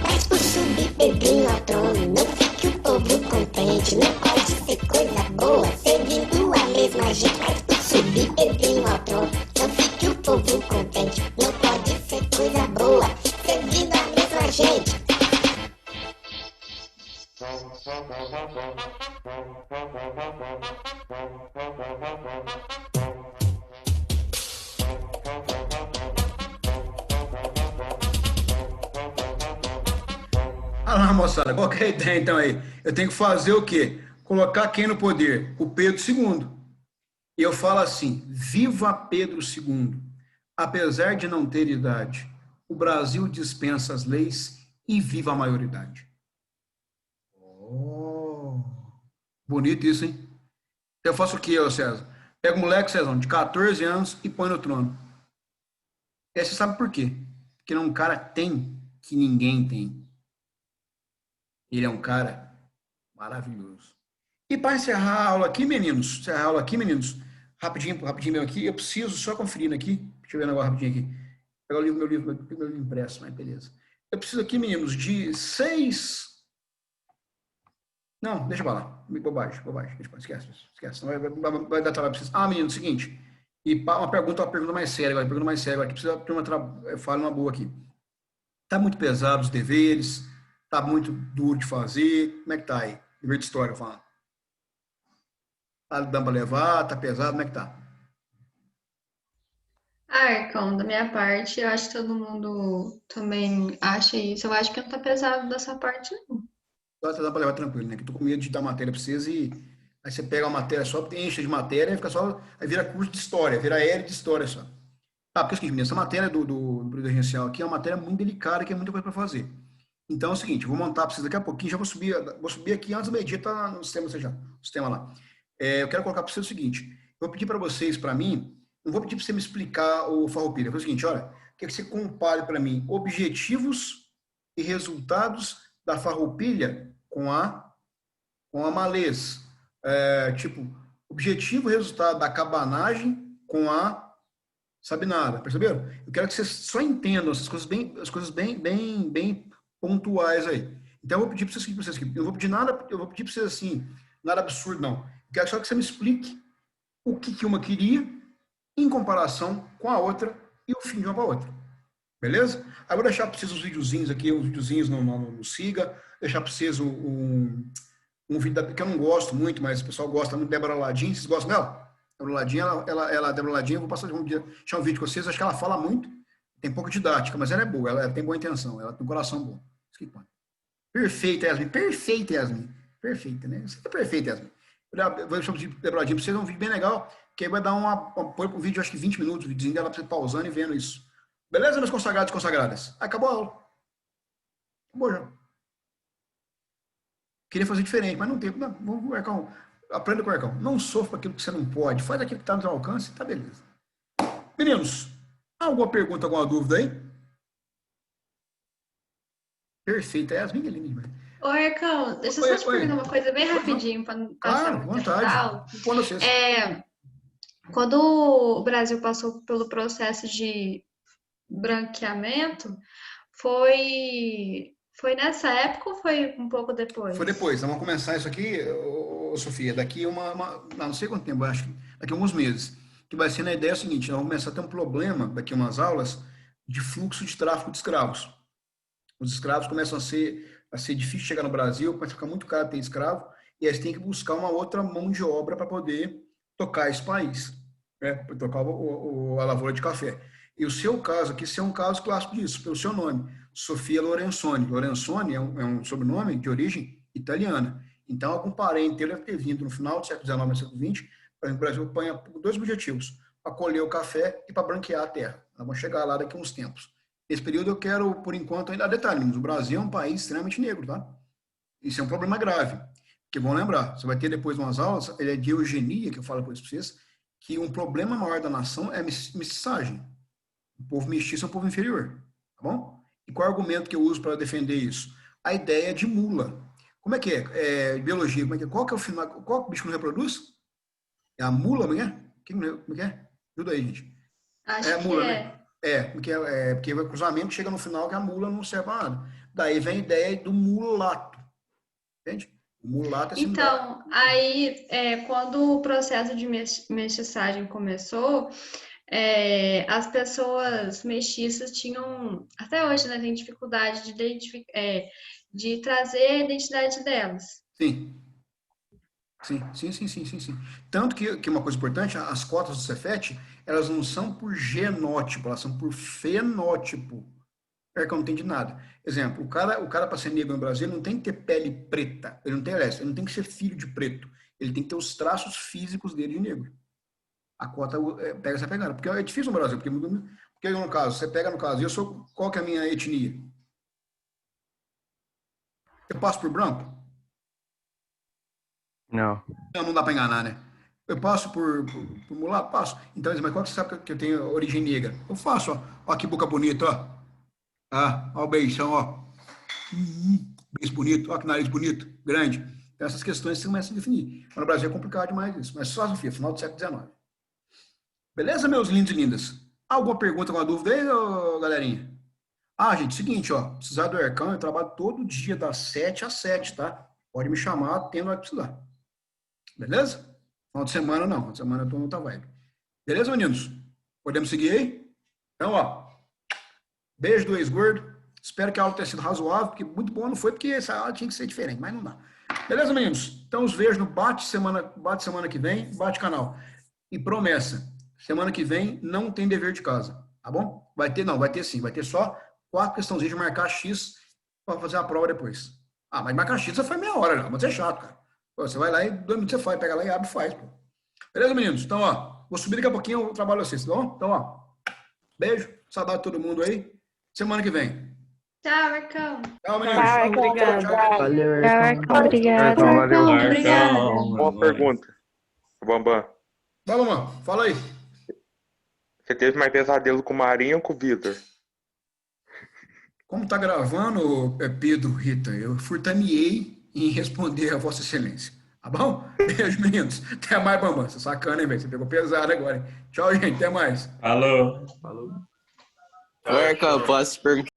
Mas por subir Pedrinho ao trono, não fique o povo contente. Não pode ser coisa boa, servindo a mesma gente. Mas por subir Pedrinho ao trono, não fique o povo contente. Não pode ser coisa boa, servindo a mesma gente. Ah lá, moçada, qual que é a ideia então aí? Eu tenho que fazer o quê? Colocar quem no poder? O Pedro II. E eu falo assim, viva Pedro II. Apesar de não ter idade, o Brasil dispensa as leis e viva a maioridade. Oh, bonito isso, hein? Eu faço o quê, César? Pega o moleque, César, de 14 anos e põe no trono. E aí você sabe por quê? Porque um cara tem que ninguém tem. Ele é um cara maravilhoso. E para encerrar a aula aqui, meninos, rapidinho mesmo aqui, eu preciso só conferir aqui, deixa eu ver agora rapidinho aqui, pegar meu livro impresso, mas beleza. Eu preciso aqui, meninos, de 6... Não, deixa pra lá, bobagem, esquece, não vai dar trabalho pra vocês. Ah, meninos, seguinte, e uma pergunta mais séria agora, que precisa a turma fale uma boa aqui. Tá muito pesado os deveres, tá muito duro de fazer, como é que tá aí? Dever de história, falando. Tá dando pra levar, tá pesado, como é que tá? Arcão, da minha parte, eu acho que todo mundo também acha isso. Eu acho que não tá pesado dessa parte, não. Tá dando pra levar tranquilo, né? Que eu tô com medo de dar matéria pra vocês e Aí você pega uma matéria só, enche de matéria, e fica só, aí vira curso de história, vira L de história só. Tá, porque é o seguinte, essa matéria do período regencial aqui é uma matéria muito delicada, que é muita coisa para fazer. Então é o seguinte, eu vou montar para vocês daqui a pouquinho, já vou subir aqui antes do meio-dia, tá no sistema, no sistema lá. Eu quero colocar para vocês o seguinte, eu vou pedir para vocês, para mim, não vou pedir para você me explicar o Farroupilha, é o seguinte, olha, quero que você compare para mim objetivos e resultados da Farroupilha com a Malês. Tipo, objetivo e resultado da cabanagem com a Sabinada, perceberam? Eu quero que vocês só entendam essas coisas bem pontuais aí. Então, eu vou pedir para vocês aqui, eu vou pedir para vocês assim, nada absurdo, não. Eu quero só que você me explique o que uma queria em comparação com a outra e o fim de uma para a outra. Beleza? Aí eu vou deixar para vocês os videozinhos aqui, uns videozinhos no Siga, deixar para vocês um vídeo que eu não gosto muito, mas o pessoal gosta muito, Débora Ladim. Vocês gostam dela? Débora Ladim, Débora Ladim, eu vou passar deixar um vídeo com vocês, acho que ela fala muito, tem pouca didática, mas ela é boa, ela tem boa intenção, ela tem um coração bom. Perfeita, Yasmin, perfeita, né? Você é perfeita, Yasmin. Eu vou pedir para Débora Ladim para vocês um vídeo bem legal, que aí vai dar um vídeo, acho que 20 minutos, o videozinho dela para você pausando e vendo isso. Beleza, meus consagrados e consagradas? Acabou a aula. Acabou já. Queria fazer diferente, mas não tem. Não, vamos, Ercão, aprenda com o Ercão. Não sofra aquilo que você não pode. Faz aquilo que está no seu alcance, tá beleza. Meninos, alguma pergunta, alguma dúvida aí? Perfeito. É Yasmin linda demais. Ô, Ercão, deixa eu só te perguntar uma coisa bem rapidinho para não passar muito vontade. Quando o Brasil passou pelo processo de branqueamento, foi nessa época ou foi um pouco depois? Foi depois. Então, vamos começar isso aqui, Sofia, daqui não sei quanto tempo, acho que daqui a alguns meses. Que vai ser na ideia seguinte, nós vamos começar a ter um problema, daqui a umas aulas, de fluxo de tráfico de escravos. Os escravos começam a ser difícil chegar no Brasil, começa a ficar muito caro ter escravo, e eles têm que buscar uma outra mão de obra para poder tocar esse país, né? Para tocar a lavoura de café. E o seu caso aqui, esse é um caso clássico disso, pelo seu nome, Sofia Lorenzoni. Lorenzoni é um sobrenome de origem italiana. Então, algum parente deve ter vindo no final do século XIX e século XX, para o Brasil apanha dois objetivos, para colher o café e para branquear a terra. Nós vamos chegar lá daqui a uns tempos. Nesse período eu quero, por enquanto, ainda detalhe, mas o Brasil é um país extremamente negro, tá? Isso é um problema grave, porque vão lembrar, você vai ter depois umas aulas, é de eugenia, que eu falo depois para vocês, que um problema maior da nação é a mestiçagem. O povo mestiço é um povo inferior, tá bom? E qual é o argumento que eu uso para defender isso? A ideia de mula. Como é que é? Biologia, como é que é? Qual que é o final? Qual bicho que não reproduz? É a mula, não é? Como é que é? Ajuda aí, gente. Acho a mula, que é. Né? Porque o cruzamento chega no final que a mula não serve para nada. Daí vem a ideia do mulato. Entende? O mulato é então, aí, quando o processo de mestiçagem começou, as pessoas mestiças tinham, até hoje, né, tem dificuldade de trazer a identidade delas. Sim. Tanto que uma coisa importante, as cotas do Cefet, elas não são por genótipo, elas são por fenótipo. É que eu não entendo de nada. Exemplo, o cara para ser negro no Brasil não tem que ter pele preta, ele não tem que ser filho de preto, ele tem que ter os traços físicos dele de negro. A cota pega essa pegada, porque é difícil no Brasil, porque no caso, você pega no caso, qual que é a minha etnia? Eu passo por branco? Não. Não dá para enganar, né? Eu passo por mulato? Passo. Então, mas qual que você sabe que eu tenho origem negra? Eu faço, ó. Ó que boca bonita, ó. Ó o beijão, ó. Beijo bonito, ó que nariz bonito, grande. Então, essas questões você começa a definir. Mas no Brasil é complicado demais isso. Mas só, Sofia, final do século XIX. Beleza, meus lindos e lindas? Alguma pergunta, alguma dúvida aí, galerinha? Gente, seguinte, ó. Precisar do Ercão, eu trabalho todo dia das 7 às 7, tá? Pode me chamar, tendo a precisar. Beleza? Final de semana não. Final de semana eu tô no outra vibe. Beleza, meninos? Podemos seguir aí? Então, ó. Beijo do ex-gordo. Espero que a aula tenha sido razoável, porque muito bom não foi, porque essa aula tinha que ser diferente, mas não dá. Beleza, meninos? Então, os vejo no bate semana que vem, bate canal. E promessa, semana que vem não tem dever de casa, tá bom? Vai ter sim. Vai ter só 4 questãozinhas de marcar X para fazer a prova depois. Mas marcar X já foi meia hora já, mas é chato, cara. Pô, você vai lá e 2 minutos você faz, pega lá e abre e faz, pô. Beleza, meninos? Então, ó, vou subir daqui a pouquinho, eu trabalho vocês, tá bom? Então, ó, beijo, saudade de todo mundo aí. Semana que vem. Tchau, Arcão. Tchau, meninos. Tchau, Tchau, obrigada. tchau. Valeu, Tchau, Ayrton. Arcão. Obrigada. Ayrton, valeu. Obrigada. Uma pergunta, Bambam. Vai, Bambam, fala aí. Você teve mais pesadelo com o Marinho ou com o Vitor? Como tá gravando, Pedro, Rita, eu furtaneei em responder a Vossa Excelência. Tá bom? Beijo, meninos. Até mais, Bambam. Você é sacana, hein, velho? Você pegou pesado agora, hein? Tchau, gente. Até mais. Falou. Ô, Arcão, posso te perguntar?